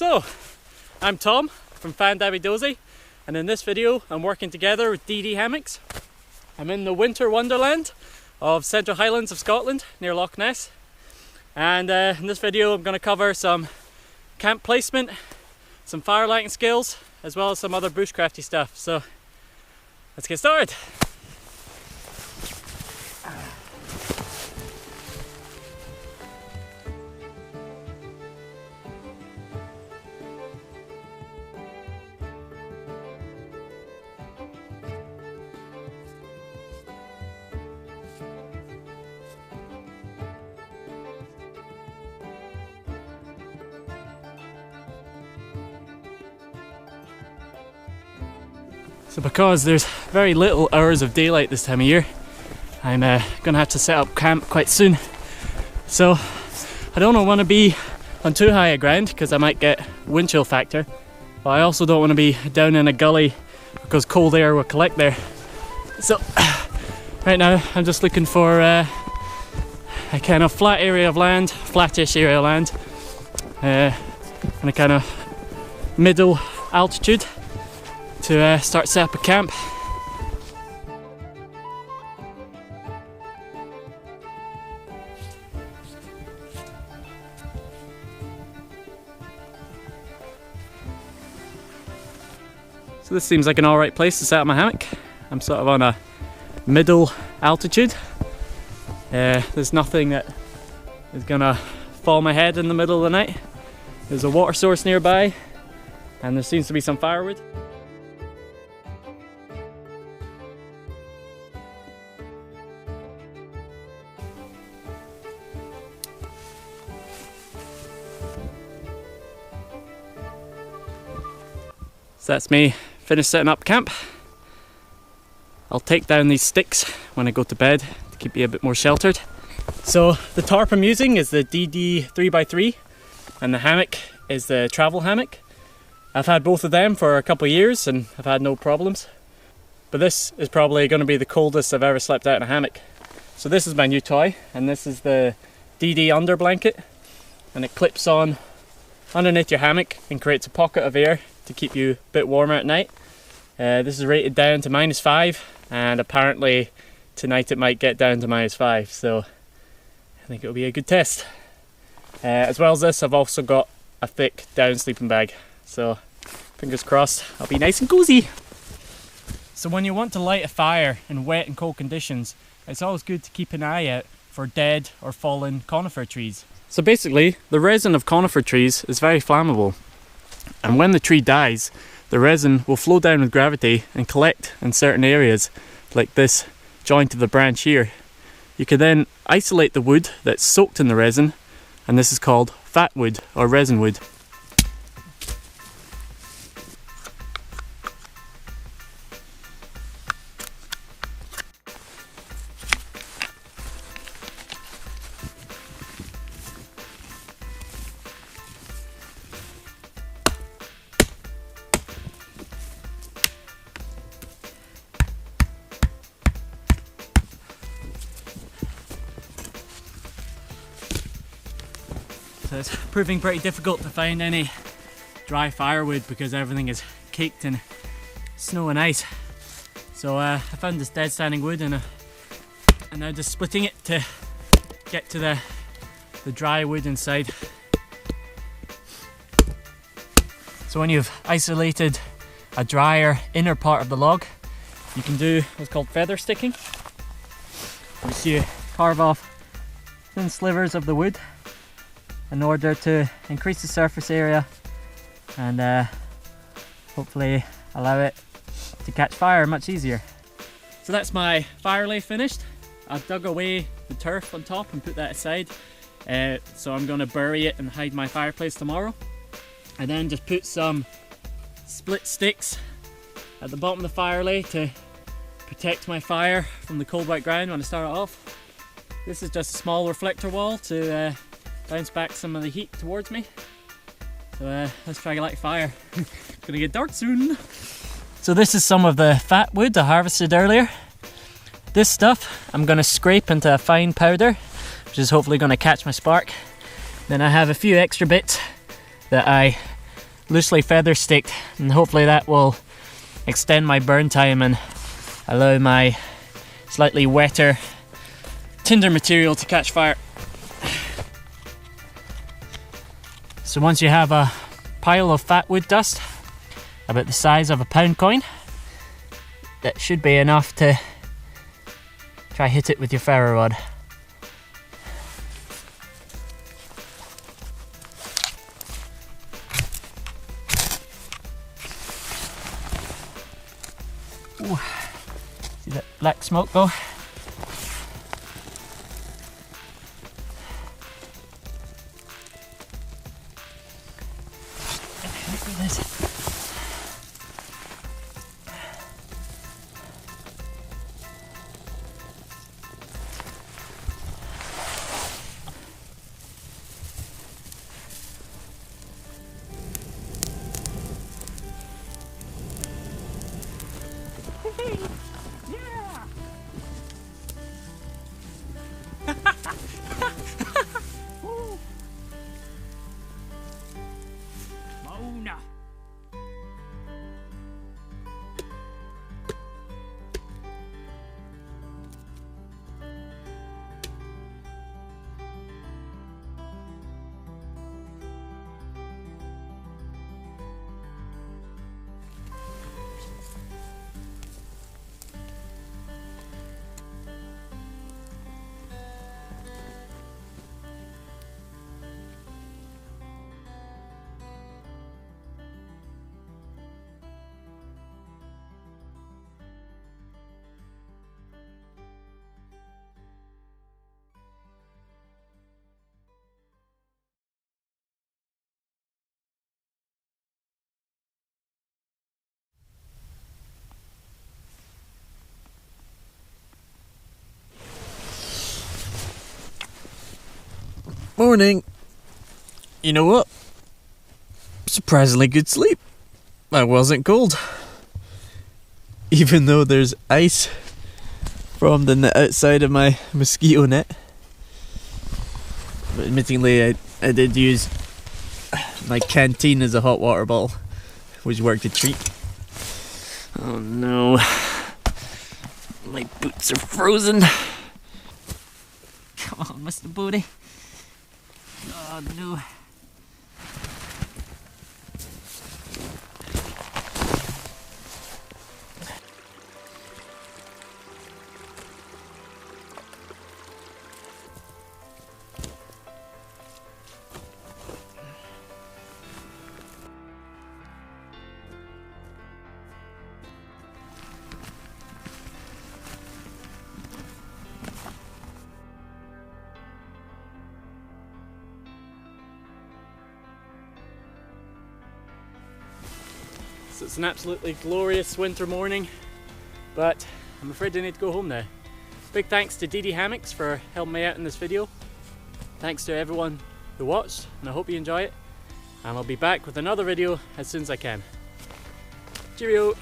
So, I'm Tom from Fandabi Dozi, and in this video I'm working together with DD Hammocks. I'm in the winter wonderland of Central Highlands of Scotland near Loch Ness, and in this video I'm going to cover some camp placement, some fire lighting skills, as well as some other bushcrafty stuff. So let's get started. So because there's very little hours of daylight this time of year, I'm gonna have to set up camp quite soon. So I don't want to be on too high a ground because I might get wind chill factor, but I also don't want to be down in a gully because cold air will collect there. So right now I'm just looking for a kind of flat area of land, flattish area of land, and a kind of middle altitude to start set up a camp. So this seems like an alright place to set up my hammock. I'm sort of on a middle altitude. There's nothing that is gonna fall my head in the middle of the night. There's a water source nearby, and there seems to be some firewood. So that's me finished setting up camp. I'll take down these sticks when I go to bed to keep you a bit more sheltered. So the tarp I'm using is the DD 3x3 and the hammock is the Travel Hammock. I've had both of them for a couple of years and I've had no problems. But this is probably going to be the coldest I've ever slept out in a hammock. So this is my new toy, and this is the DD Underblanket, and it clips on underneath your hammock and creates a pocket of air to keep you a bit warmer at night. This is rated down to -5, and apparently tonight it might get down to -5, so I think it'll be a good test. As well as this, I've also got a thick down sleeping bag, so fingers crossed I'll be nice and cozy. So when you want to light a fire in wet and cold conditions, it's always good to keep an eye out for dead or fallen conifer trees. So basically, the resin of conifer trees is very flammable. And when the tree dies, the resin will flow down with gravity and collect in certain areas, like this joint of the branch here. You can then isolate the wood that's soaked in the resin, and this is called fat wood or resin wood. So it's proving pretty difficult to find any dry firewood because everything is caked in snow and ice. So I found this dead standing wood, and I'm now just splitting it to get to the dry wood inside. So when you've isolated a drier inner part of the log, you can do what's called feather sticking, which you carve off thin slivers of the wood in order to increase the surface area and hopefully allow it to catch fire much easier. So that's my fire lay finished. I've dug away the turf on top and put that aside, so I'm going to bury it and hide my fireplace tomorrow, and then just put some split sticks at the bottom of the fire lay to protect my fire from the cold white ground when I start it off. This is just a small reflector wall to bounce back some of the heat towards me. So let's try to light fire. It's gonna get dark soon. So this is some of the fat wood I harvested earlier. This stuff I'm gonna scrape into a fine powder, which is hopefully gonna catch my spark. Then I have a few extra bits that I loosely feather sticked, and hopefully that will extend my burn time and allow my slightly wetter tinder material to catch fire. So once you have a pile of fat wood dust about the size of a pound coin, that should be enough to try hit it with your ferro rod. Ooh. See that black smoke go? Yeah! Mona! Morning. You know what? Surprisingly good sleep. I wasn't cold. Even though there's ice from the outside of my mosquito net. But admittingly, I did use my canteen as a hot water bottle, which worked a treat. Oh no. My boots are frozen. Come on, Mr. Booty. Oh no. So it's an absolutely glorious winter morning, but I'm afraid I need to go home now. Big thanks to DD Hammocks for helping me out in this video. Thanks to everyone who watched, and I hope you enjoy it. And I'll be back with another video as soon as I can. Cheerio!